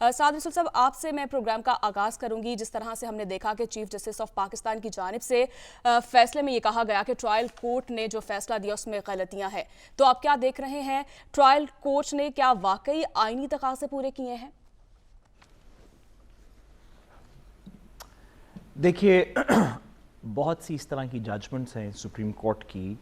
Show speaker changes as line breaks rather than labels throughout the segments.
साद रसूल साहब, आपसे मैं प्रोग्राम का आगाज़ करूंगी। जिस तरह से हमने देखा कि चीफ जस्टिस ऑफ पाकिस्तान की जानिब से फैसले में ये कहा गया कि ट्रायल कोर्ट ने जो फैसला दिया उसमें गलतियां हैं, तो आप क्या देख रहे हैं? ट्रायल कोर्ट ने क्या वाकई आईनी तकाज़े पूरे किए हैं?
देखिए बहुत सी इस तरह की जजमेंट्स हैं सुप्रीम कोर्ट की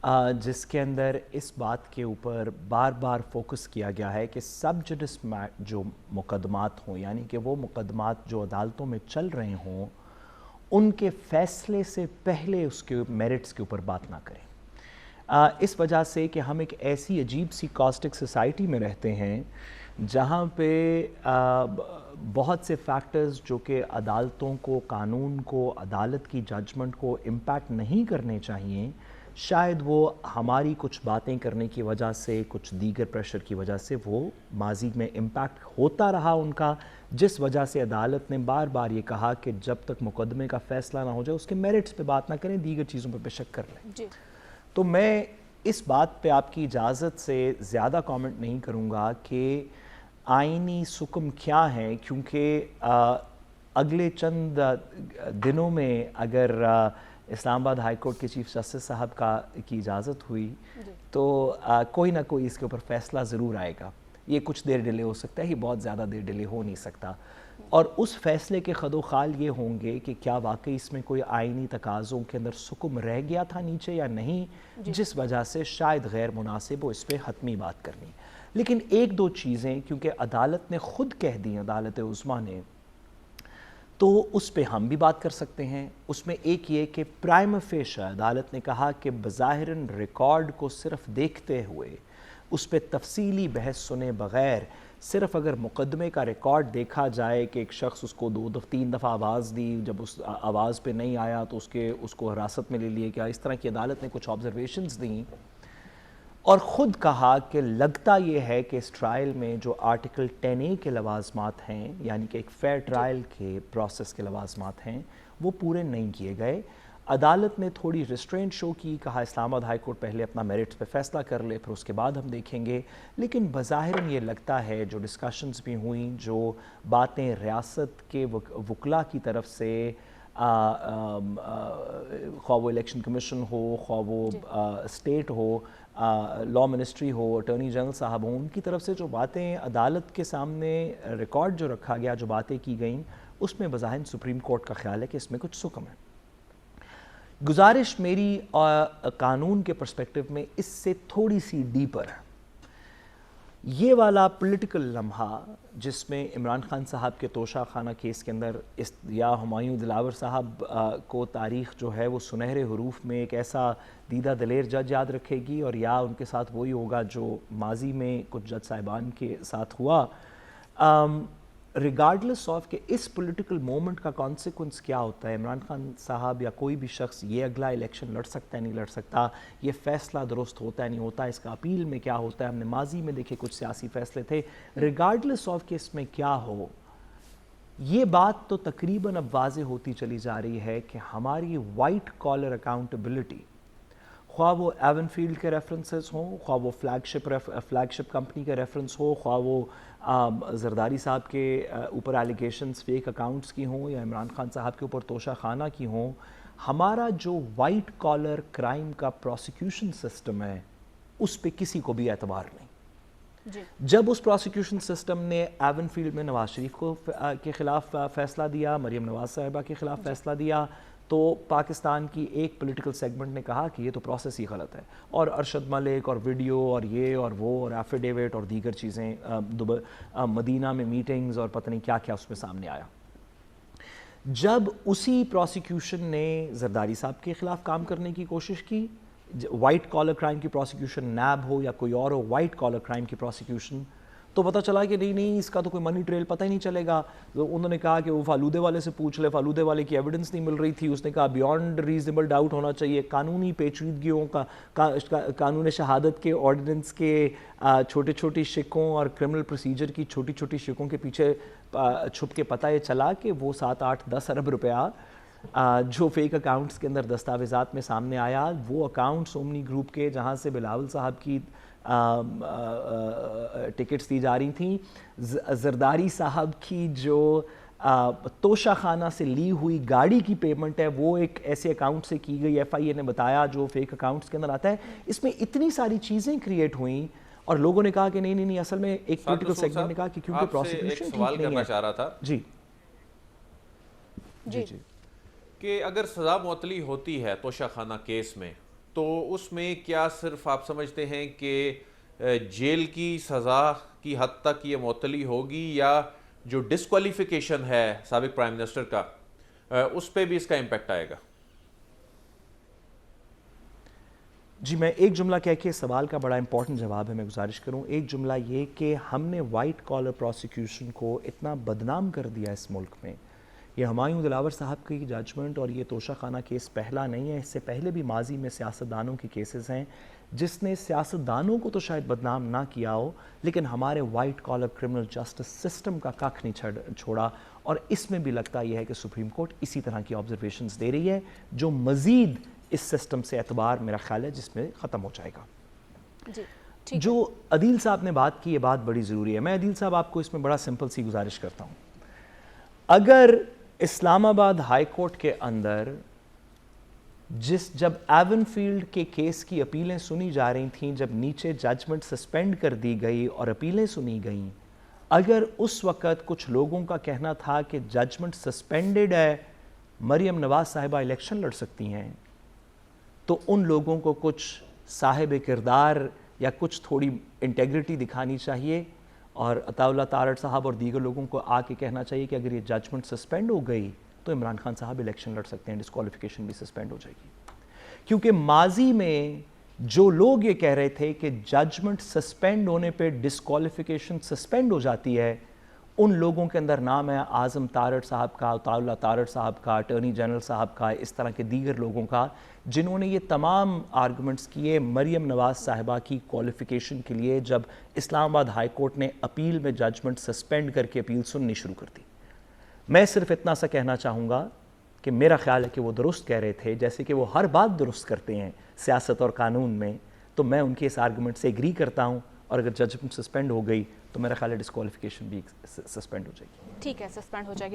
जिसके अंदर इस बात के ऊपर बार बार फोकस किया गया है कि सब जुडिस जो मुकदमात हों, यानी कि वो मुकदमात जो अदालतों में चल रहे हों, उनके फैसले से पहले उसके मेरिट्स के ऊपर बात ना करें। इस वजह से कि हम एक ऐसी अजीब सी कॉस्टिक सोसाइटी में रहते हैं जहाँ पे बहुत से फैक्टर्स जो कि अदालतों को, कानून को, अदालत की जजमेंट को इम्पैक्ट नहीं करने चाहिए, शायद वो हमारी कुछ बातें करने की वजह से, कुछ दीगर प्रेशर की वजह से वो माजी में इम्पैक्ट होता रहा उनका, जिस वजह से अदालत ने बार बार ये कहा कि जब तक मुकदमे का फ़ैसला ना हो जाए उसके मेरिट्स पे बात ना करें, दीगर चीज़ों पर बेशक कर लें। तो मैं इस बात पे आपकी इजाज़त से ज़्यादा कमेंट नहीं करूँगा कि आईनी सुकम क्या है, क्योंकि अगले चंद दिनों में अगर इस्लामाबाद हाई कोर्ट के चीफ जस्टिस साहब की इजाज़त हुई तो कोई ना कोई इसके ऊपर फ़ैसला ज़रूर आएगा। ये कुछ देर डिले हो सकता है, ये बहुत ज़्यादा देर डिले हो नहीं सकता, और उस फैसले के खदोखाल ये होंगे कि क्या वाकई इसमें कोई आईनी तकाज़ों के अंदर सुकुम रह गया था नीचे या नहीं, जिस वजह से शायद गैर मुनासिब हो इस पर हतमी बात करनी। लेकिन एक दो चीज़ें क्योंकि अदालत ने ख़ुद कह दी, अदालत उज़्मा ने, तो उस पर हम भी बात कर सकते हैं। उसमें एक ये कि प्राइमा फेशा अदालत ने कहा कि बज़ाहिरन रिकॉर्ड को सिर्फ देखते हुए, उस पर तफसीली बहस सुने बग़ैर, सिर्फ अगर मुकदमे का रिकॉर्ड देखा जाए कि एक शख्स उसको 2-3 दफ़ा आवाज़ दी, जब उस आवाज़ पे नहीं आया तो उसको हिरासत में ले लिए क्या, इस तरह की अदालत ने कुछ ऑब्जर्वेशंस दी और ख़ुद कहा कि लगता ये है कि इस ट्रायल में जो आर्टिकल 10A के लवाजमात हैं, यानी कि एक फेयर ट्रायल के प्रोसेस के लवाजमात हैं, वो पूरे नहीं किए गए। अदालत ने थोड़ी रिस्ट्रेंट शो की, कहा इस्लामाबाद हाई कोर्ट पहले अपना मेरिट्स पे फैसला कर ले, फिर उसके बाद हम देखेंगे। लेकिन बज़ाहिरन ये लगता है, जो डिस्कशंस भी हुई, जो बातें रियासत के वकला की तरफ से, ख्वाह वो इलेक्शन कमीशन हो, ख्वाह वो स्टेट हो, लॉ मिनिस्ट्री हो, अटॉर्नी जनरल साहब हों, उनकी तरफ से जो बातें अदालत के सामने रिकॉर्ड जो रखा गया, जो बातें की गई, उसमें बज़ाहिर सुप्रीम कोर्ट का ख्याल है कि इसमें कुछ सुकम है। गुजारिश मेरी कानून के पर्सपेक्टिव में इससे थोड़ी सी डीपर है। ये वाला पॉलिटिकल लम्हा जिसमें इमरान खान साहब के तोशा खाना केस के अंदर या हुमायूं दिलावर साहब को तारीख़ जो है वो सुनहरे हरूफ में एक ऐसा दीदा दलेर जज याद रखेगी, और या उनके साथ वही होगा जो माजी में कुछ जज साहिबान के साथ हुआ। रिगार्डलेस ऑफ कि इस पॉलिटिकल मोमेंट का कॉन्सिक्वेंस क्या होता है, इमरान खान साहब या कोई भी शख्स ये अगला इलेक्शन लड़ सकता है नहीं लड़ सकता, ये फ़ैसला दुरुस्त होता है नहीं होता, इसका अपील में क्या होता है, हमने माजी में देखे कुछ सियासी फ़ैसले थे। रिगार्डलेस ऑफ कि इसमें क्या हो, ये बात तो तकरीबन अब वाज़े होती चली जा रही है कि हमारी वाइट कॉलर अकाउंटेबिलिटी, ख्वाह वो एवनफील्ड के रेफरेंसेस हों, ख्वाह वो फ्लैगशिप कंपनी के रेफरेंस हो, ख्वाह वो जरदारी साहब के ऊपर एलिगेशंस फेक अकाउंट्स की हों या इमरान खान साहब के ऊपर तोशा खाना की हों, हमारा जो वाइट कॉलर क्राइम का प्रोसिक्यूशन सिस्टम है उस पे किसी को भी एतबार नहीं। जब उस प्रोसिक्यूशन सिस्टम ने एवनफील्ड में नवाज शरीफ को के ख़िलाफ़ फ़ैसला दिया, मरीम नवाज साहिबा के ख़िलाफ़ फ़ैसला दिया, तो पाकिस्तान की एक पॉलिटिकल सेगमेंट ने कहा कि ये तो प्रोसेस ही गलत है, और अरशद मलिक और वीडियो और ये और वो और एफिडेविट और दीगर चीज़ें, मदीना में मीटिंग्स और पता नहीं क्या क्या उसमें सामने आया। जब उसी प्रोसिक्यूशन ने जरदारी साहब के ख़िलाफ़ काम करने की कोशिश की, वाइट कॉलर क्राइम की प्रोसिक्यूशन, नैब हो या कोई और हो, वाइट कॉलर क्राइम की प्रोसिक्यूशन, तो पता चला कि नहीं इसका तो कोई मनी ट्रेल पता ही नहीं चलेगा। तो उन्होंने कहा कि वो फालूदे वाले से पूछ ले, फालूदे वाले की एविडेंस नहीं मिल रही थी, उसने कहा बियॉन्ड रीजनेबल डाउट होना चाहिए। कानूनी पेचीदगियों कानून शहादत के ऑर्डिनेंस के छोटे छोटी शिकों और क्रिमिनल प्रोसीजर की छोटी छोटी शिकों के पीछे छुप के पता ये चला कि वो 7-8-10 अरब रुपया जो फेक अकाउंट्स के अंदर दस्तावेज़ात में सामने आया, वो अकाउंट्स ओमनी ग्रुप के, जहाँ से बिलावल साहब की ٹکٹس دی جا رہی تھیں. زرداری صاحب کی جو توشہ خانہ سے لی ہوئی گاڑی کی پیمنٹ ہے وہ ایک ایسے اکاؤنٹ سے کی گئی, ایف آئی اے نے بتایا, جو فیک اکاؤنٹس کے اندر آتا ہے. اس میں اتنی ساری چیزیں کریٹ ہوئیں اور لوگوں نے کہا کہ نہیں اصل میں ایک پولیٹیکل سیگمنٹ نے کہا کہ کیونکہ پروسیکیوشن ٹھیک نہیں ہے.
کرنا چاہ رہا تھا
جی
کہ اگر سزا معطلی ہوتی ہے توشہ خانہ کیس میں تو اس میں کیا صرف آپ سمجھتے ہیں کہ جیل کی سزا کی حد تک یہ معطلی ہوگی, یا جو ڈسکوالیفیکیشن ہے سابق پرائم منسٹر کا اس پہ بھی اس کا امپیکٹ آئے گا؟
جی میں ایک جملہ کہہ کے سوال کا بڑا امپورٹنٹ جواب ہے میں گزارش کروں. ایک جملہ یہ کہ ہم نے وائٹ کالر پروسیکیوشن کو اتنا بدنام کر دیا اس ملک میں. یہ ہمایوں دلاور صاحب کی ججمنٹ اور یہ توشہ خانہ کیس پہلا نہیں ہے, اس سے پہلے بھی ماضی میں سیاستدانوں کے کیسز ہیں جس نے سیاستدانوں کو تو شاید بدنام نہ کیا ہو لیکن ہمارے white collar criminal justice system کا ککھ نہیں چھوڑا. اور اس میں بھی لگتا یہ ہے کہ سپریم کورٹ اسی طرح کی آبزرویشنز دے رہی ہے جو مزید اس سسٹم سے اعتبار میرا خیال ہے جس میں ختم ہو جائے گا. جو عدیل صاحب نے بات کی یہ بات بڑی ضروری ہے. میں عدیل صاحب آپ کو اس میں بڑا سمپل سی گزارش کرتا ہوں. اگر اسلام آباد ہائی کورٹ کے اندر جب ایون فیلڈ کے کیس کی اپیلیں سنی جا رہی تھیں, جب نیچے ججمنٹ سسپینڈ کر دی گئی اور اپیلیں سنی گئیں, اگر اس وقت کچھ لوگوں کا کہنا تھا کہ ججمنٹ سسپینڈڈ ہے, مریم نواز صاحبہ الیکشن لڑ سکتی ہیں, تو ان لوگوں کو کچھ صاحب کردار یا کچھ تھوڑی انٹیگریٹی دکھانی چاہیے اور عطا اللہ تارڑ صاحب اور دیگر لوگوں کو آ کے کہنا چاہیے کہ اگر یہ ججمنٹ سسپینڈ ہو گئی تو عمران خان صاحب الیکشن لڑ سکتے ہیں, ڈسکوالیفیکیشن بھی سسپینڈ ہو جائے گی. کیونکہ ماضی میں جو لوگ یہ کہہ رہے تھے کہ ججمنٹ سسپینڈ ہونے پہ ڈسکوالیفیکیشن سسپینڈ ہو جاتی ہے, ان لوگوں کے اندر نام ہے اعظم تارڑ صاحب کا, عطا اللہ تارڑ صاحب کا, اٹارنی جنرل صاحب کا, اس طرح کے دیگر لوگوں کا جنہوں نے یہ تمام آرگومنٹس کیے مریم نواز صاحبہ کی کوالیفیکیشن کے لیے جب اسلام آباد ہائی کورٹ نے اپیل میں ججمنٹ سسپینڈ کر کے اپیل سننی شروع کر دی. میں صرف اتنا سا کہنا چاہوں گا کہ میرا خیال ہے کہ وہ درست کہہ رہے تھے, جیسے کہ وہ ہر بات درست کرتے ہیں سیاست اور قانون میں, تو میں ان کے اس آرگومنٹ سے ایگری کرتا ہوں. اور اگر ججمنٹ سسپینڈ ہو گئی تو میرا خیال ہے ڈسکوالیفیکیشن بھی سسپینڈ ہو جائے گی.
ٹھیک ہے, سسپینڈ ہو جائے گی.